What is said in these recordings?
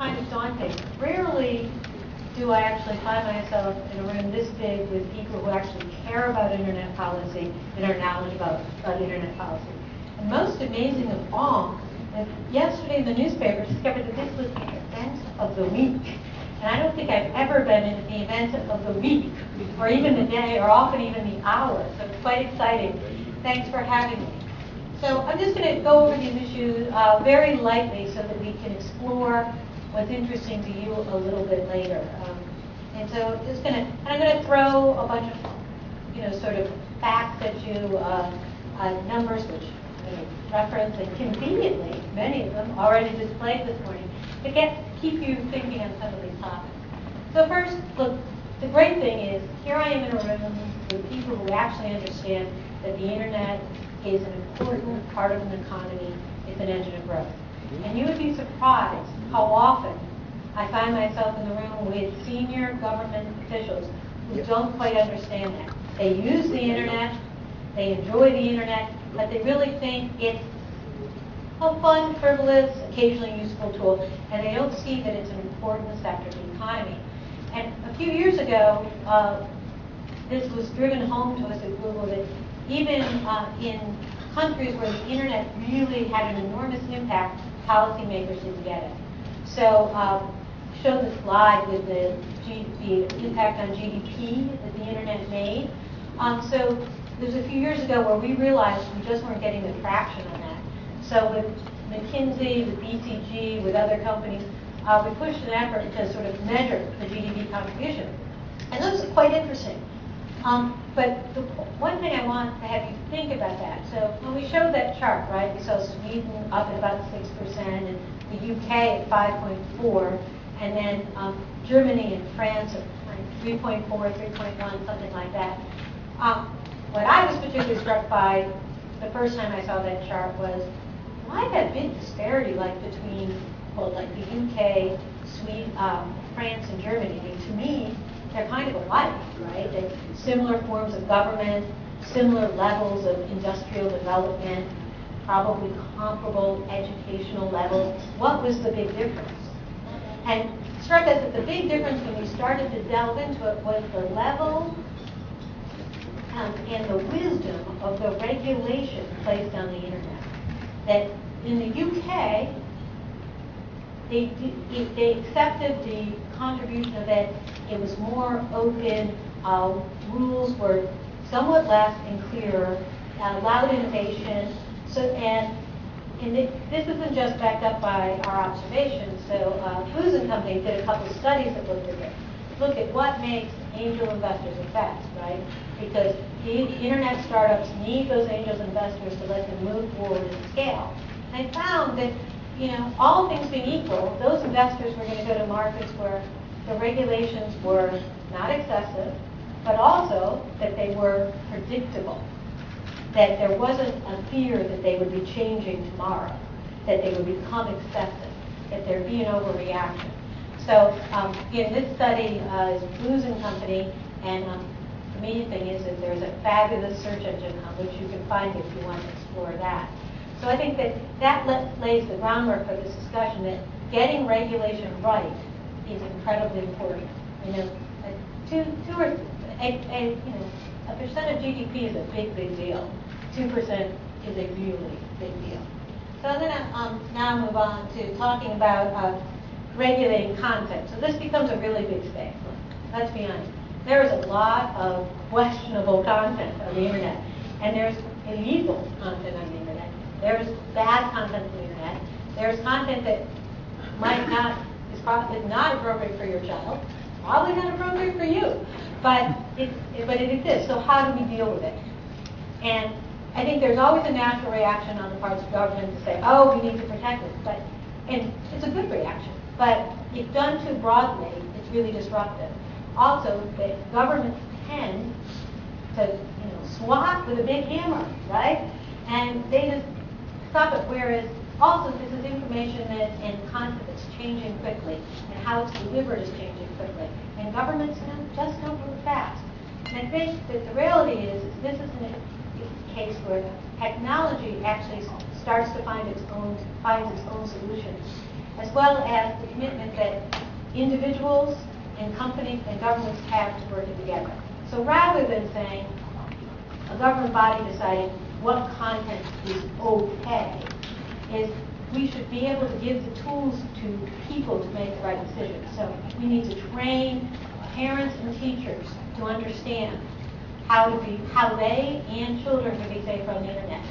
kind of daunting. Rarely do I actually find myself in a room this big with people who actually care about internet policy and are knowledgeable about internet policy. And most amazing of all, that yesterday in the newspaper discovered that this was the event of the week. And I don't think I've ever been in the event of the week, or even the day, or often even the hour. So it's quite exciting. Thanks for having me. So I'm just going to go over these issues very lightly so that we can explore what's interesting to you a little bit later. And so I'm going to throw a bunch of, sort of facts at you, numbers which I'm going to reference, and conveniently, many of them already displayed this morning, to keep you thinking on some of these topics. So first, look, the great thing is, here I am in a room with people who actually understand that the internet is an important part of an economy. It's an engine of growth. And you would be surprised how often I find myself in the room with senior government officials who don't quite understand that. They use the internet, they enjoy the internet, but they really think it's a fun, frivolous, occasionally useful tool, and they don't see that it's an important sector of the economy. And a few years ago, this was driven home to us at Google that even in countries where the internet really had an enormous impact, policymakers didn't get it. So show the slide with the impact on GDP that the internet made. So there's a few years ago where we realized we just weren't getting the traction on that. So with McKinsey, with BCG, with other companies, we pushed an effort to sort of measure the GDP contribution. And those are quite interesting. But the one thing I want to have you think about that. So when we showed that chart, right, we saw Sweden up at about 6%, and the UK at 5.4%, and then Germany and France at 3.4, 3.1, something like that. What I was particularly struck by the first time I saw that chart was why that big disparity, like between, well, like the UK, Sweden, France, and Germany. I mean, to me, they're kind of alike, right? They're similar forms of government, similar levels of industrial development, probably comparable educational levels. What was the big difference? And it struck us that the big difference when we started to delve into it was the level and the wisdom of the regulation placed on the internet. That in the UK, they accepted the contribution of it. It was more open. Rules were somewhat less and clearer. Allowed innovation. So this isn't just backed up by our observations. So Booz and Company did a couple of studies that looked at this. Look at what makes angel investors effective, right? Because the internet startups need those angel investors to let them move forward and scale. And I found that, all things being equal, those investors were going to go to markets where the regulations were not excessive, but also that they were predictable, that there wasn't a fear that they would be changing tomorrow, that they would become excessive, that there'd be an overreaction. So in this study is Booz and Company, and the main thing is that there's a fabulous search engine on which you can find it if you want to explore that. So I think that lays the groundwork for this discussion that getting regulation right is incredibly important. A percent of GDP is a big, big deal. 2% is a really big deal. So I'm going to now move on to talking about regulating content. So this becomes a really big space. Let's be honest. There is a lot of questionable content on the internet, and there's illegal content on the internet. There's bad content on the internet. There's content that is not appropriate for your child, probably not appropriate for you, but it exists. So how do we deal with it? And I think there's always a natural reaction on the parts of government to say, oh, we need to protect this. And it's a good reaction. But if done too broadly, it's really disruptive. Also, the governments tend to swat with a big hammer, right? And they just stop it. Whereas also this is information and content that's changing quickly, and how it's delivered is changing quickly. And governments just don't move fast. And I think that the reality is this isn't a case where technology actually starts to finds its own solutions. as well as the commitment that individuals and companies and governments have to working together. So rather than saying a government body deciding what content is okay, is we should be able to give the tools to people to make the right decisions. So we need to train parents and teachers to understand how they and children can be safe on the internet.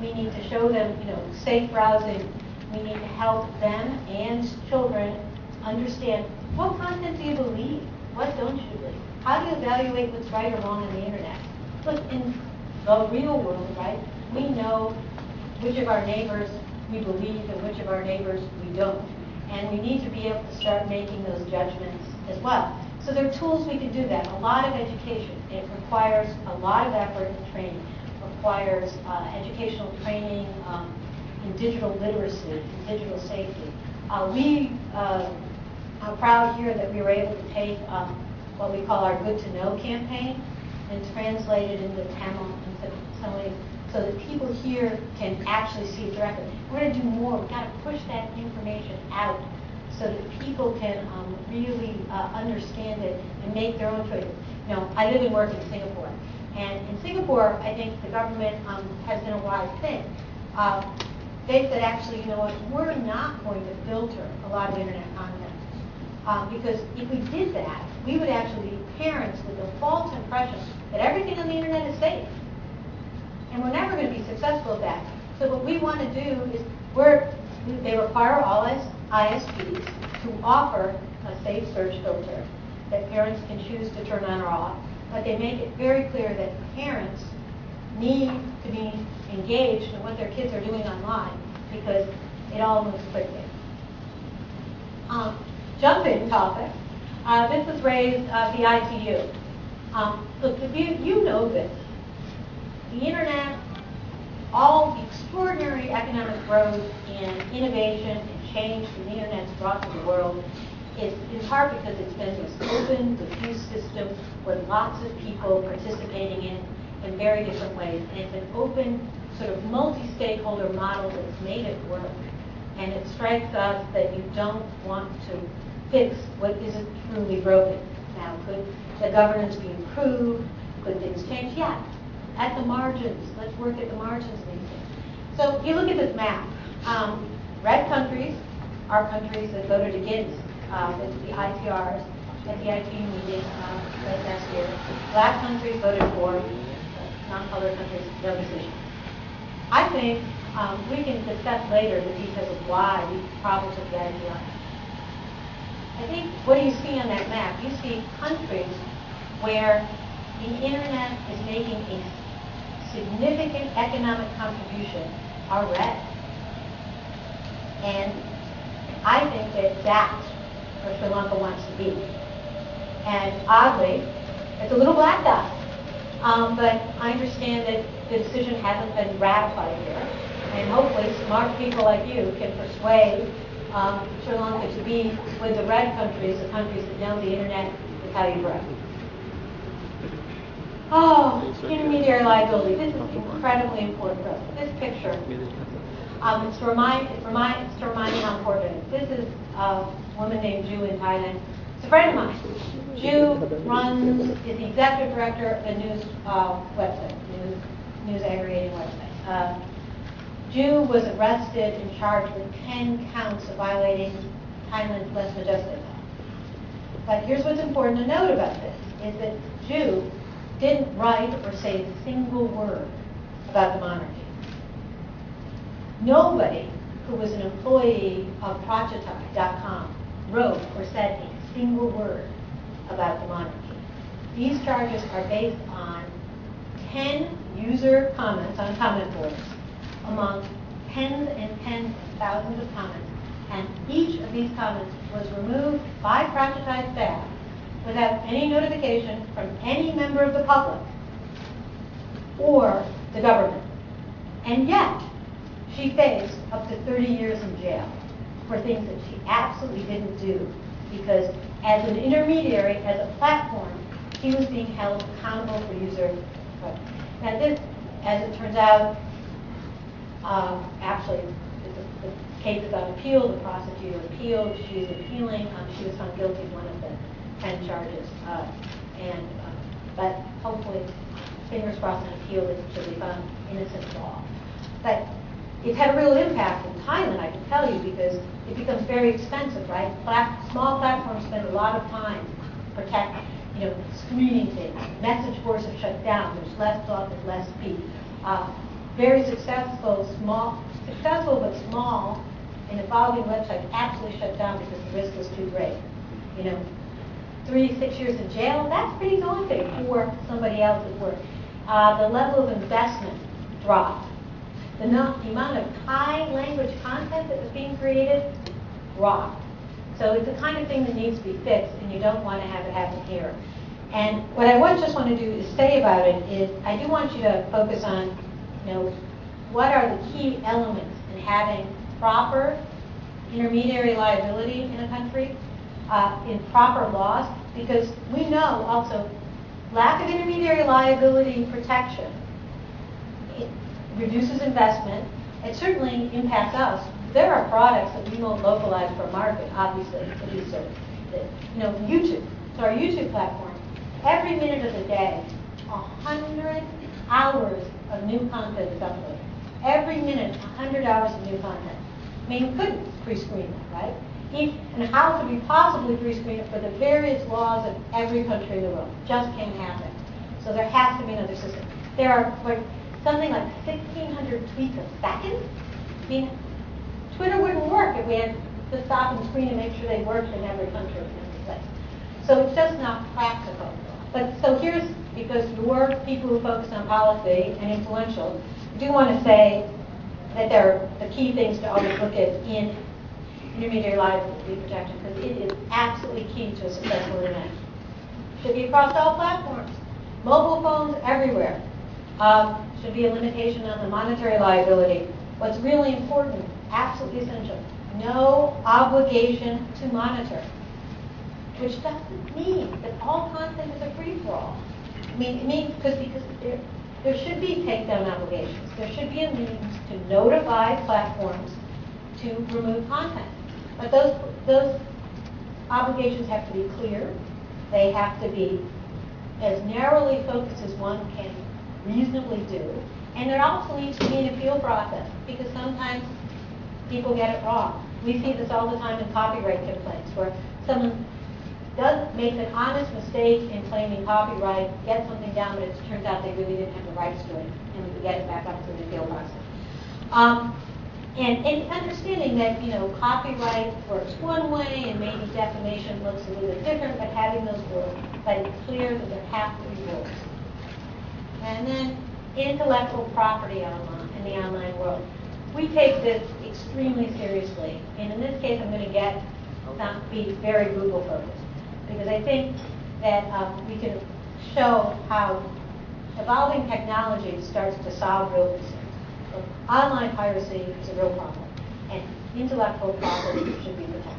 We need to show them, safe browsing. We need to help them and children understand what content do you believe, what don't you believe, how do you evaluate what's right or wrong on the internet. Look, in the real world, right, we know which of our neighbors we believe and which of our neighbors we don't. And we need to be able to start making those judgments as well. So there are tools we can do that. A lot of education. It requires a lot of effort and training. It requires educational training in digital literacy, in digital safety. We are proud here that we were able to take what we call our Good to Know campaign and translate it into Tamil and Sinhala so that people here can actually see it directly. We're going to do more. We've got to push that information out so that people can really understand it and make their own choices. I live and work in Singapore. And in Singapore, I think the government has been a wise thing. They said, actually, you know what, we're not going to filter a lot of internet content. Because if we did that, we would actually leave parents with a false impression that everything on the internet is safe. And we're never going to be successful at that. So what we want to do is, they require all ISPs to offer a safe search filter that parents can choose to turn on or off. But they make it very clear that parents need to be engaged in what their kids are doing online because it all moves quickly. Jumping topic. This was raised at the ITU. Look, you know this. The internet, all the extraordinary economic growth and innovation and change that the internet's brought to the world is in part because it's been this open, diffuse system with lots of people participating in very different ways. And it's an open, sort of multi-stakeholder model that's made it work. And it strikes us that you don't want to fix what isn't truly broken. Now, could the governance be improved? Could things change? Yeah. At the margins. Let's work at the margins of these things. So you look at this map. Red countries are countries that voted against the ITRs at the ITU meeting late last year. Black countries voted for. Non-colored countries, no decision. I think we can discuss later the details of why these problems with the ITR. I think what do you see on that map? You see countries where the internet is making a significant economic contribution are red. And I think that's where Sri Lanka wants to be. And oddly, it's a little black dot. But I understand that the decision hasn't been ratified here. And hopefully smart people like you can persuade Sri Lanka to be with the red countries, the countries that know the internet is how you grow. Oh, intermediary liability. This is incredibly important for us. This picture, it's to remind you how important it is. This is a woman named Ju in Thailand. It's a friend of mine. Ju is the executive director of a news website, news aggregating website. Ju was arrested and charged with 10 counts of violating Thailand's less majestic law. But here's what's important to note about this, is that Ju didn't write or say a single word about the monarchy. Nobody who was an employee of Prachatai.com wrote or said a single word about the monarchy. These charges are based on 10 user comments on comment boards among tens and tens of thousands of comments, and each of these comments was removed by Prachatai staff without any notification from any member of the public or the government. And yet, she faced up to 30 years in jail for things that she absolutely didn't do, because as an intermediary, as a platform, she was being held accountable for user input. Now this, as it turns out, actually, the case is on appeal, the prosecutor appealed, she's appealing, she was found guilty of one of the 10 charges. But hopefully, fingers crossed, on appeal, she'll be found innocent of all. But it's had a real impact in Thailand, I can tell you, because it becomes very expensive, right? Small platforms spend a lot of time protecting, screening things. Message boards are shut down. There's less thought, there's less speed. Very successful but small and evolving websites absolutely shut down because the risk was too great. 3 to 6 years in jail, that's pretty daunting for somebody else's work. The level of investment dropped. The amount of Thai language content that was being created dropped. So it's the kind of thing that needs to be fixed, and you don't want to have it happen here. And what I just want to do is say about it is, I do want you to focus on, what are the key elements in having proper intermediary liability in a country, in proper laws, because we know also lack of intermediary liability protection, it reduces investment. It certainly impacts us. There are products that we won't localize for market, obviously, to be certain. YouTube, so our YouTube platform, every minute of the day, 100 hours of new content is uploaded. Every minute, 100 hours of new content. I mean, we couldn't pre-screen that, right? And how could we possibly pre-screen it for the various laws of every country in the world? Just can't happen. So there has to be another system. There are something like 1,600 tweets a second. I mean, Twitter wouldn't work if we had to stop and screen and make sure they worked in every country in every place. So it's just not practical. But so here's, because you're people who focus on policy and influential, I do want to say that there are the key things to always look at in intermediary liability protection, because it is absolutely key to a successful internet. Should be across all platforms, mobile phones everywhere. Should be a limitation on the monetary liability. What's really important, absolutely essential, no obligation to monitor, which doesn't mean that all content is a free-for-all. I mean, it means because there should be takedown obligations. There should be a means to notify platforms to remove content. But those obligations have to be clear. They have to be as narrowly focused as one can reasonably do. And there also needs to be an appeal process, because sometimes people get it wrong. We see this all the time in copyright complaints, where someone does make an honest mistake in claiming copyright, get something down, but it turns out they really didn't have the rights to it, and we get it back up through the appeal process. And understanding that, copyright works one way and maybe defamation looks a little bit different, but having those rules, but it's clear that there have to be rules. And then intellectual property online, in the online world. We take this extremely seriously, and in this case I'm going to be very Google focused, because I think that we can show how evolving technology starts to solve real concerns. So online piracy is a real problem, and intellectual property should be protected.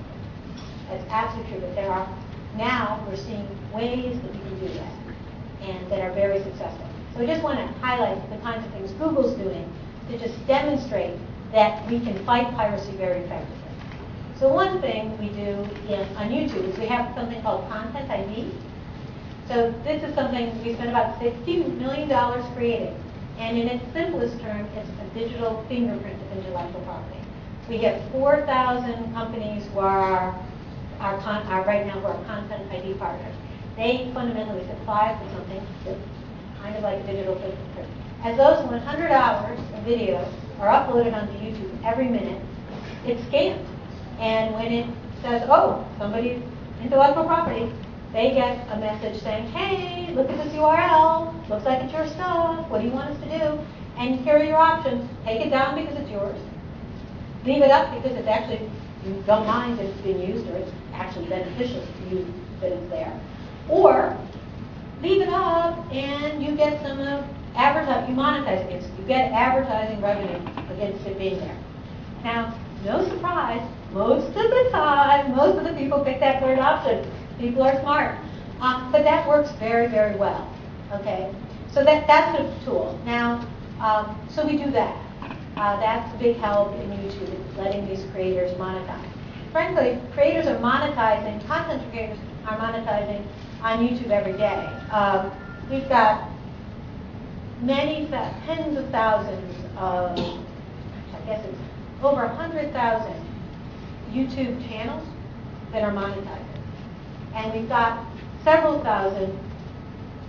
That's absolutely true, but now we're seeing ways that we can do that, and that are very successful. So I just want to highlight the kinds of things Google's doing to just demonstrate that we can fight piracy very effectively. So one thing we do on YouTube is we have something called Content ID. So this is something we spent about $60 million creating. And in its simplest term, it's a digital fingerprint of intellectual property. We have 4,000 companies who are right now who are Content ID partners. They fundamentally supply us with something that's kind of like a digital fingerprint. As those 100 hours of video are uploaded onto YouTube every minute, it's scanned. And when it says, oh, somebody's intellectual property, they get a message saying, hey, look at this URL, looks like it's your stuff, what do you want us to do? And here are your options. Take it down because it's yours. Leave it up because it's actually, you don't mind that it's being used, or it's actually beneficial to you that it's there. Or leave it up and you get some advertising, you monetize against it. You get advertising revenue against it being there. Now, no surprise, most of the time, most of the people pick that third option. People are smart. But that works very, very well. Okay? So that's a tool. Now, so we do that. That's a big help in YouTube. letting these creators monetize. Frankly, creators are monetizing, content creators are monetizing on YouTube every day. We've got tens of thousands of, I guess it's over 100,000 YouTube channels that are monetizing. And we've got several thousand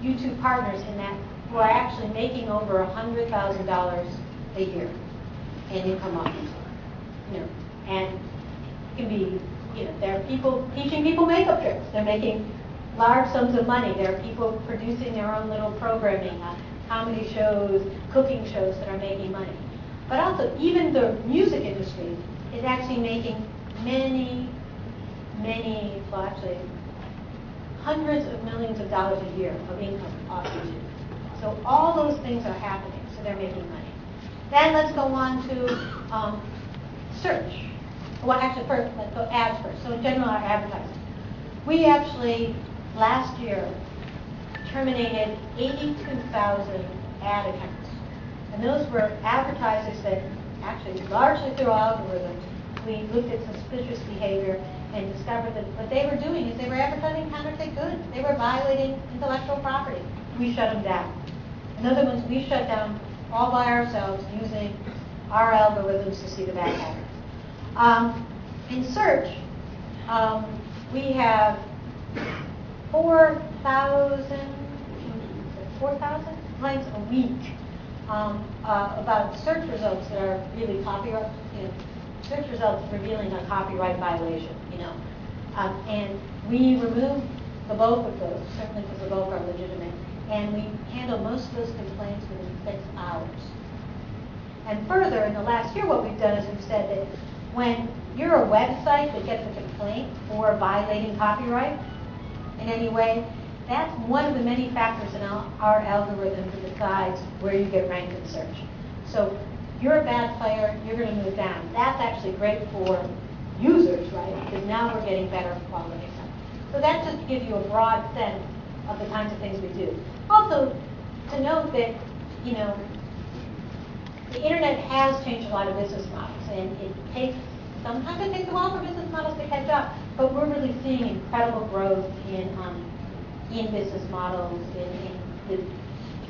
YouTube partners in that who are actually making over $100,000 a year in income off YouTube. And it can be, there are people teaching people makeup tricks. They're making large sums of money. There are people producing their own little programming, comedy shows, cooking shows that are making money. But also, even the music industry is actually making well, actually, hundreds of millions of dollars a year of income off YouTube. So all those things are happening, so they're making money. Then let's go on to search. Well, actually, first, let's go ads first. So in general, our advertising. We actually, last year, terminated 82,000 ad accounts. And those were advertisers that actually, largely through algorithms, we looked at suspicious behavior and discovered that what they were doing is they were advertising counterfeit goods. They were violating intellectual property. We shut them down. Another ones we shut down all by ourselves using our algorithms to see the bad patterns. In search, we have 4,000 lines a week about search results that are really copyright, search results revealing a copyright violation, and we remove the bulk of those, certainly because the bulk are legitimate, and we handle most of those complaints within 6 hours. And further, in the last year, what we've done is we've said that when you're a website that gets a complaint for violating copyright in any way, that's one of the many factors in our algorithm that decides where you get ranked in search. So you're a bad player, you're going to move down. That's actually great for users, right? Because now we're getting better quality stuff. So that's just to give you a broad sense of the kinds of things we do. Also, to note that, the internet has changed a lot of business models, and sometimes it takes a while for business models to catch up, but we're really seeing incredible growth in business models, in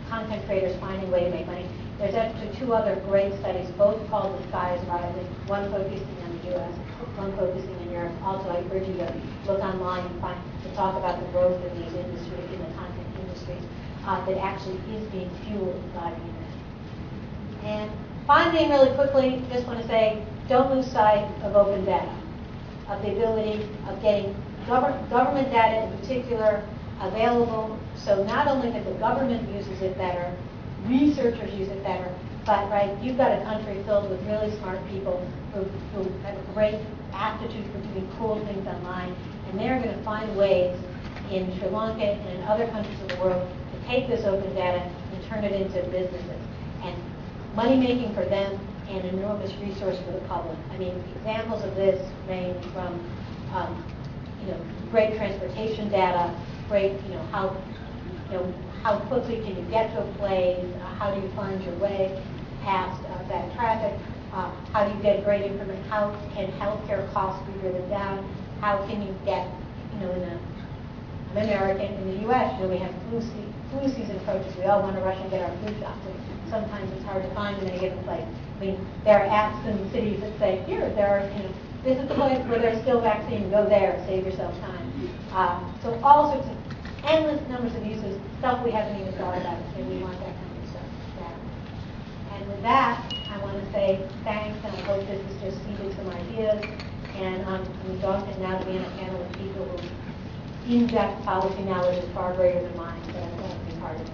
content creators finding a way to make money. There's actually 2 other great studies, both called The Sky is Rising, one focusing on the U.S., one focusing in Europe. Also, I urge you to look online and to talk about the growth in these industries, in the content industries, that actually is being fueled by the internet. And finally, really quickly, just want to say, don't lose sight of open data, of the ability of getting government data in particular available, so not only that the government uses it better, researchers use it better, but you've got a country filled with really smart people who have a great aptitude for doing cool things online, and they're going to find ways in Sri Lanka and in other countries of the world to take this open data and turn it into businesses. And money making for them and an enormous resource for the public. I mean, examples of this range from, great transportation data, great, how quickly can you get to a place, how do you find your way past bad traffic, how do you get great information, how can healthcare costs be driven down, how can you get, I'm American, in the U.S., we have flu season approaches, we all want to rush and get our flu shots, and sometimes it's hard to find in any given place. I mean, there are apps in cities that say, this is the place where there's still vaccine, go there, save yourself time. So all sorts of endless numbers of uses, stuff we haven't even thought about, and we want that kind of stuff. And with that, I want to say thanks, and I hope this has just seeded some ideas. And I'm exhausted now to be in a panel with people whose in-depth policy knowledge is far greater than mine, so I'm glad to be part of it.